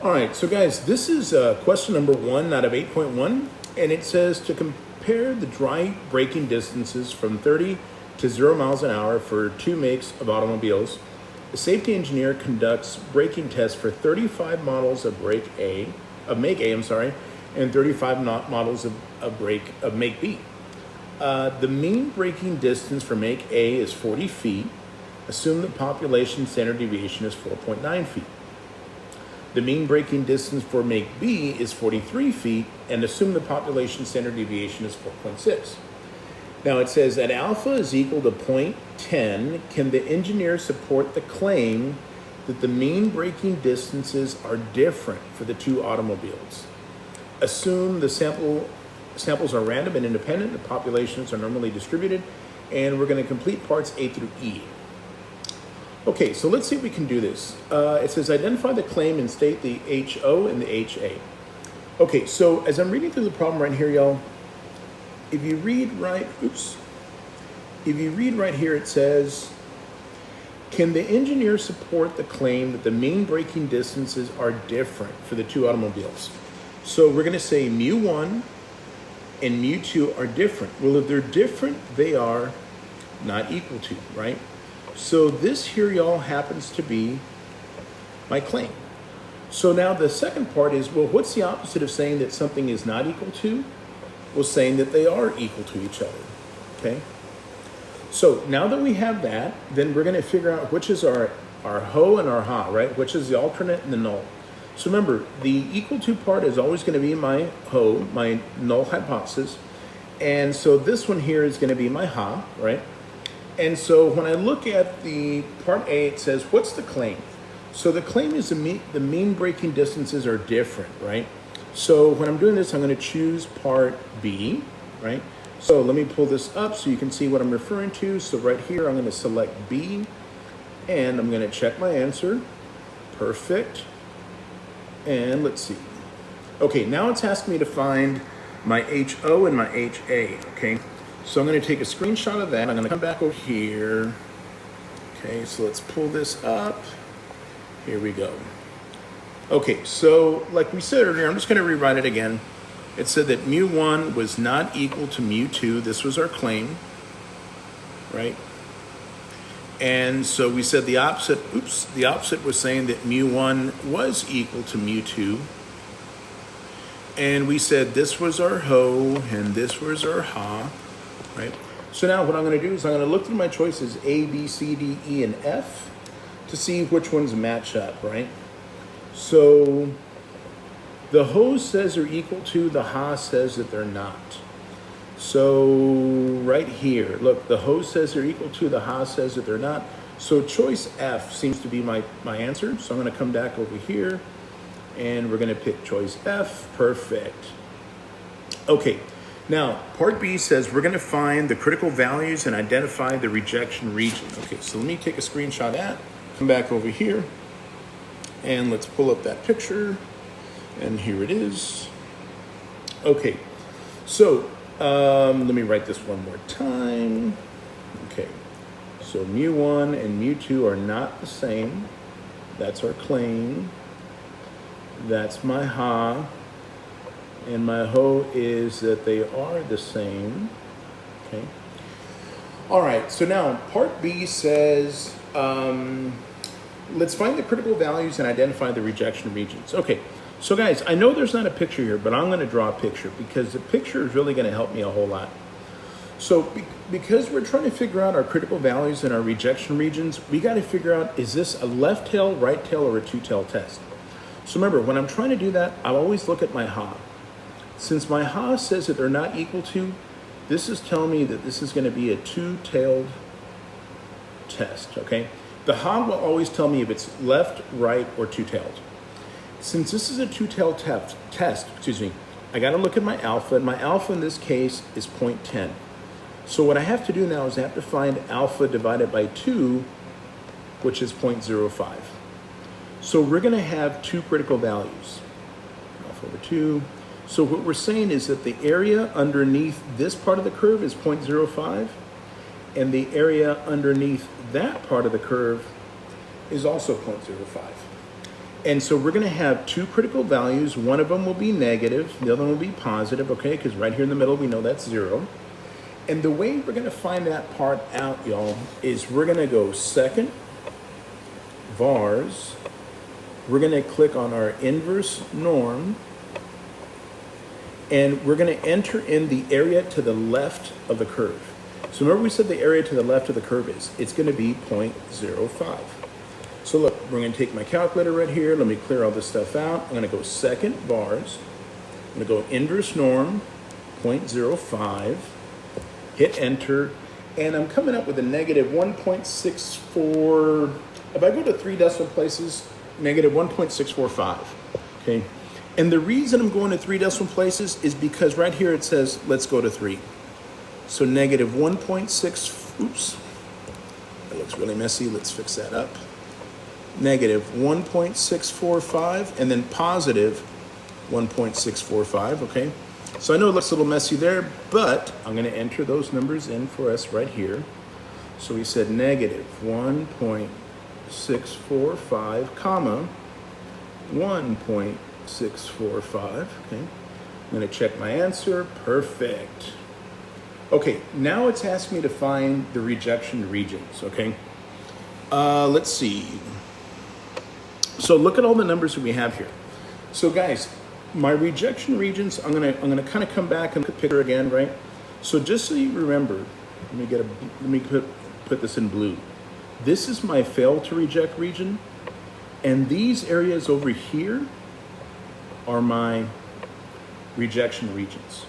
All right, so guys, this is question number 1 out of 8.1, and it says to compare the dry braking distances from 30 to 0 miles an hour for 2 makes of automobiles. The safety engineer conducts braking tests for 35 models of make A, and 35 models of make B. The mean braking distance for make A is 40 feet. Assume the population standard deviation is 4.9 feet. The mean braking distance for make B is 43 feet, and assume the population standard deviation is 4.6. Now it says that alpha is equal to 0.10. Can the engineer support the claim that the mean braking distances are different for the 2 automobiles? Assume the samples are random and independent, the populations are normally distributed, and we're going to complete parts A through E. Okay, so let's see if we can do this. It says identify the claim and state the HO and the HA. Okay, so as I'm reading through the problem right here, y'all, if you read right here, it says, can the engineer support the claim that the mean braking distances are different for the 2 automobiles? So we're going to say mu1 and mu2 are different. Well, if they're different, they are not equal to, right? So this here, y'all, happens to be my claim. So now the second part is, well, what's the opposite of saying that something is not equal to? Well, saying that they are equal to each other, okay? So now that we have that, then we're going to figure out which is our ho and our ha, right? Which is the alternate and the null. So remember, the equal to part is always going to be my ho, my null hypothesis. And so this one here is going to be my ha, right? And so when I look at the part A, it says, what's the claim? So the claim is the mean braking distances are different, right? So when I'm doing this, I'm going to choose part B, right? So let me pull this up so you can see what I'm referring to. So right here, I'm going to select B, and I'm going to check my answer. Perfect. And let's see. Okay, now it's asking me to find my HO and my HA, okay? So I'm going to take a screenshot of that. I'm going to come back over here. Okay, so let's pull this up. Here we go. Okay, so like we said earlier, I'm just going to rewrite it again. It said that mu1 was not equal to mu2. This was our claim, right? And so we said the opposite was saying that mu1 was equal to mu2. And we said this was our ho and this was our ha. Right? So now what I'm going to do is I'm going to look through my choices A, B, C, D, E, and F to see which ones match up, right? So the ho says they're equal to, the ha says that they're not. So right here, look, the ho says they're equal to, the ha says that they're not. So choice F seems to be my answer. So I'm going to come back over here and we're going to pick choice F. Perfect. Okay. Now, part B says we're going to find the critical values and identify the rejection region. Okay, so let me take a screenshot of that, come back over here, and let's pull up that picture, and here it is. Okay, so let me write this one more time. Okay, so mu1 and mu2 are not the same. That's our claim. That's my ha. And my ho is that they are the same, okay? All right, so now part B says, let's find the critical values and identify the rejection regions. Okay, so guys, I know there's not a picture here, but I'm gonna draw a picture because the picture is really gonna help me a whole lot. So because we're trying to figure out our critical values and our rejection regions, we gotta figure out, is this a left tail, right tail, or a two-tail test? So remember, when I'm trying to do that, I'll always look at my ha. Since my ha says that they're not equal to, this is telling me that this is going to be a two-tailed test, okay? The ha will always tell me if it's left, right, or two-tailed. Since this is a two-tailed test, I got to look at my alpha, and my alpha in this case is 0.10. So what I have to do now is I have to find alpha divided by 2, which is 0.05. So we're going to have 2 critical values, alpha over 2. So what we're saying is that the area underneath this part of the curve is 0.05, and the area underneath that part of the curve is also 0.05. And so we're going to have two critical values. One of them will be negative, the other one will be positive, okay? Because right here in the middle, we know that's 0. And the way we're going to find that part out, y'all, is we're going to go second, vars. We're going to click on our inverse norm. And we're going to enter in the area to the left of the curve. So remember we said the area to the left of the curve it's going to be 0.05. So look, we're going to take my calculator right here. Let me clear all this stuff out. I'm going to go second vars. I'm going to go inverse norm, 0.05. Hit enter. And I'm coming up with a negative 1.64. If I go to 3 decimal places, negative 1.645. Okay. And the reason I'm going to 3 decimal places is because right here it says, let's go to 3. So negative 1.6, oops, that looks really messy. Let's fix that up. Negative 1.645 and then positive 1.645, okay? So I know it looks a little messy there, but I'm gonna enter those numbers in for us right here. So we said negative 1.645, comma, 1.645, okay? I'm gonna check my answer, perfect. Okay, now it's asking me to find the rejection regions, okay? Let's see. So look at all the numbers that we have here. So guys, my rejection regions, I'm gonna kind of come back and look at the picture again, right? So just so you remember, let me put this in blue. This is my fail to reject region, and these areas over here are my rejection regions.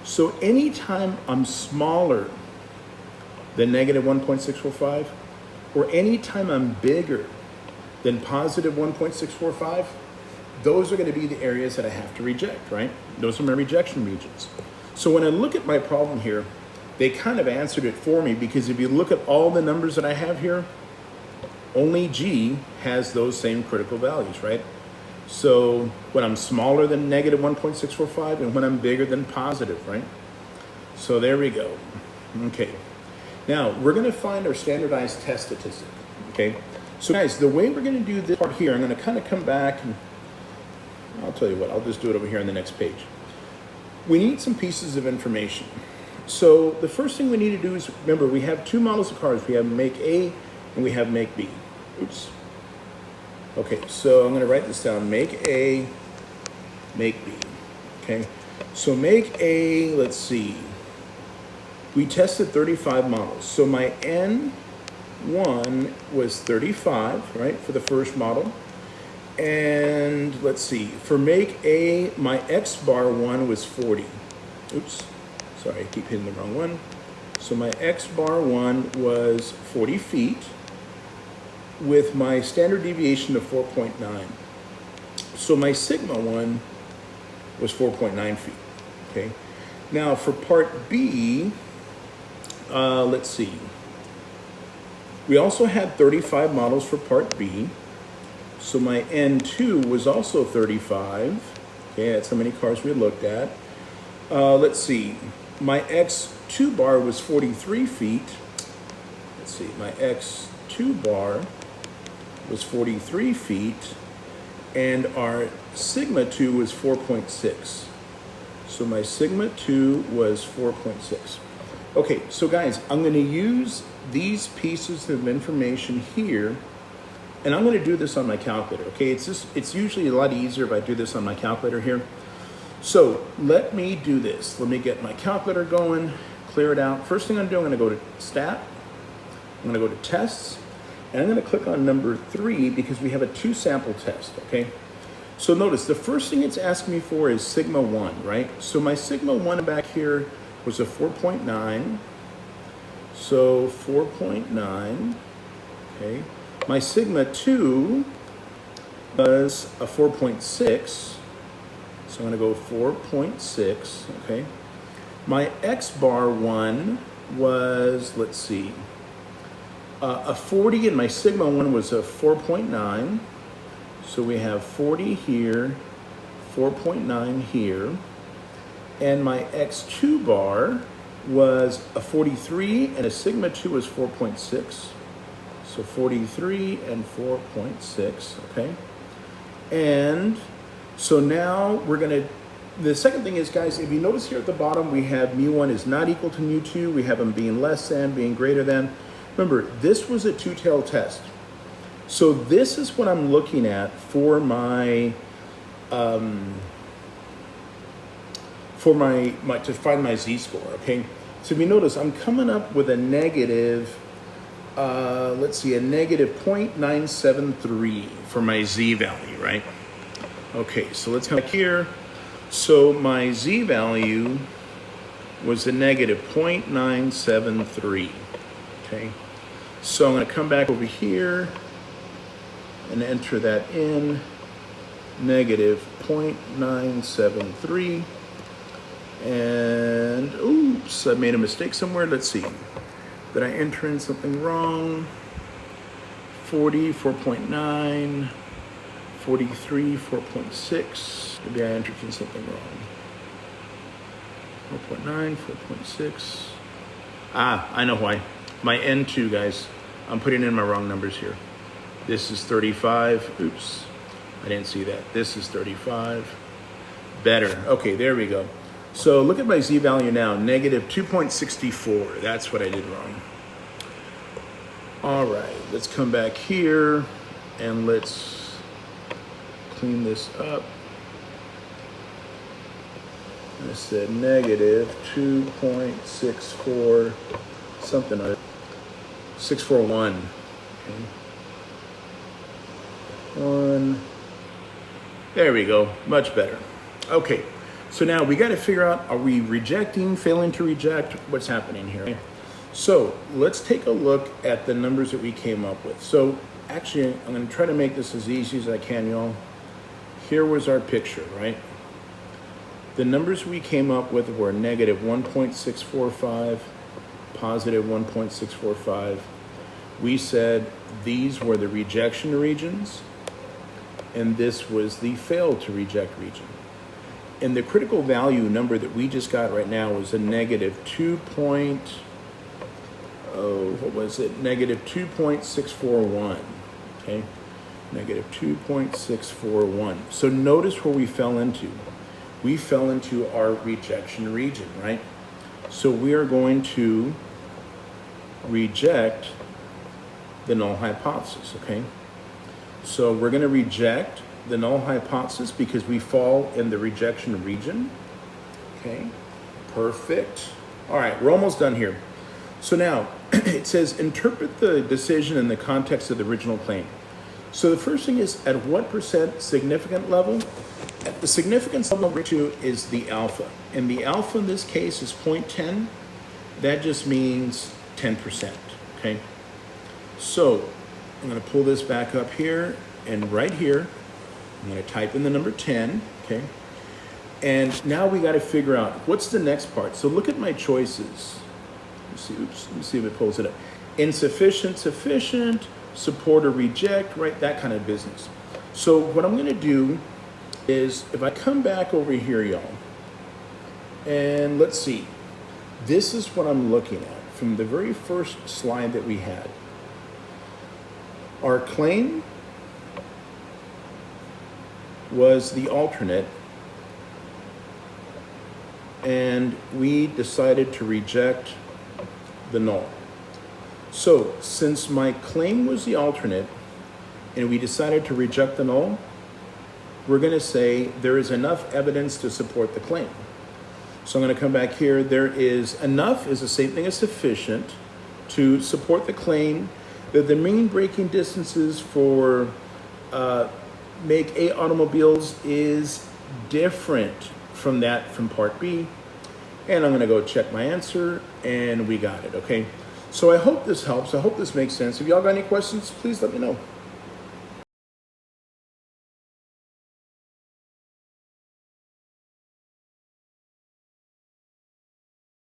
So anytime I'm smaller than negative 1.645, or anytime I'm bigger than positive 1.645, those are going to be the areas that I have to reject, right? Those are my rejection regions. So when I look at my problem here, they kind of answered it for me, because if you look at all the numbers that I have here, only G has those same critical values, right? So when I'm smaller than negative 1.645 and when I'm bigger than positive, right? So there we go. Okay. Now we're going to find our standardized test statistic, okay? So guys, the way we're going to do this part here, I'm going to kind of come back and I'll tell you what, I'll just do it over here on the next page. We need some pieces of information. So the first thing we need to do is, remember, we have 2 models of cars. We have make A and we have make B. Oops. Okay, so I'm going to write this down. Make A, make B. Okay, so make A, let's see. We tested 35 models. So my N1 was 35, right, for the first model. And let's see, for make A, my X bar 1 was 40. Oops, sorry, I keep hitting the wrong one. So my X bar 1 was 40 feet with my standard deviation of 4.9. So my sigma 1 was 4.9 feet, okay? Now for part B, let's see. We also had 35 models for part B. So my N2 was also 35. Okay, that's how many cars we looked at. Let's see. My X2 bar was 43 feet. Let's see. My X2 bar was 43 feet. And our sigma 2 was 4.6. So my sigma 2 was 4.6. Okay, so guys, I'm going to use these pieces of information here. And I'm going to do this on my calculator, okay? It's usually a lot easier if I do this on my calculator here. So let me do this. Let me get my calculator going, clear it out. First thing I'm going to do, I'm going to go to Stat. I'm going to go to Tests. And I'm going to click on number 3 because we have a 2-sample test, okay? So notice the first thing it's asking me for is sigma 1, right? So my sigma 1 back here was a 4.9. So 4.9, okay? My sigma 2 was a 4.6, so I'm going to go 4.6, okay? My X bar 1 was, let's see, a 40, and my sigma 1 was a 4.9. So we have 40 here, 4.9 here, and my X2 bar was a 43, and a sigma 2 was 4.6. So 43 and 4.6, okay? And so now we're going to, the second thing is, guys, if you notice here at the bottom, we have mu1 is not equal to mu2. We have them being less than, being greater than. Remember, this was a two-tailed test. So this is what I'm looking at for my to find my z-score, okay? So if you notice, I'm coming up with a negative, let's see, a negative 0.973 for my z value, right? Okay, so let's come back here. So my z value was a negative 0.973, okay? So I'm gonna come back over here and enter that in, negative 0.973. And oops, I made a mistake somewhere. Let's see. Did I enter in something wrong? 40, 4.9, 43, 4.6. Maybe I entered in something wrong. 4.9, 4.6. I know why. My N2, guys. I'm putting in my wrong numbers here. This is 35. Oops, I didn't see that. This is 35. Better. Okay, there we go. So look at my z value now, negative 2.64. That's what I did wrong. All right, let's come back here and let's clean this up. I said negative 2.64 something or 641. Okay. 1. There we go, much better. Okay. So now we got to figure out, are we rejecting, failing to reject? What's happening here? So let's take a look at the numbers that we came up with. So actually, I'm going to try to make this as easy as I can, y'all. Here was our picture, right? The numbers we came up with were negative 1.645, positive 1.645. We said these were the rejection regions, and this was the fail to reject region. And the critical value number that we just got right now was a negative negative 2.641, okay? Negative 2.641. So notice where we fell into. We fell into our rejection region, right? So we are going to reject the null hypothesis, okay? So we're going to reject the null hypothesis because we fall in the rejection region. Okay, perfect. All right, we're almost done here. So now it says interpret the decision in the context of the original claim. So the first thing is, at what percent significant level? At the significance level ratio is the alpha. And the alpha in this case is 0.10. That just means 10%, okay? So I'm gonna pull this back up here, and right here, I'm going to type in the number 10, okay? And now we got to figure out what's the next part. So look at my choices. Let me see if it pulls it up. Insufficient, sufficient, support or reject, right? That kind of business. So what I'm going to do is, if I come back over here, y'all, and let's see. This is what I'm looking at from the very first slide that we had. Our claim was the alternate, and we decided to reject the null. So since my claim was the alternate and we decided to reject the null, we're going to say there is enough evidence to support the claim. So I'm going to come back here. There is enough is the same thing as sufficient to support the claim that the mean braking distances for make A automobiles is different from that from part B. And I'm gonna go check my answer, and we got it, okay? So I hope this helps. I hope this makes sense. If y'all got any questions, please let me know.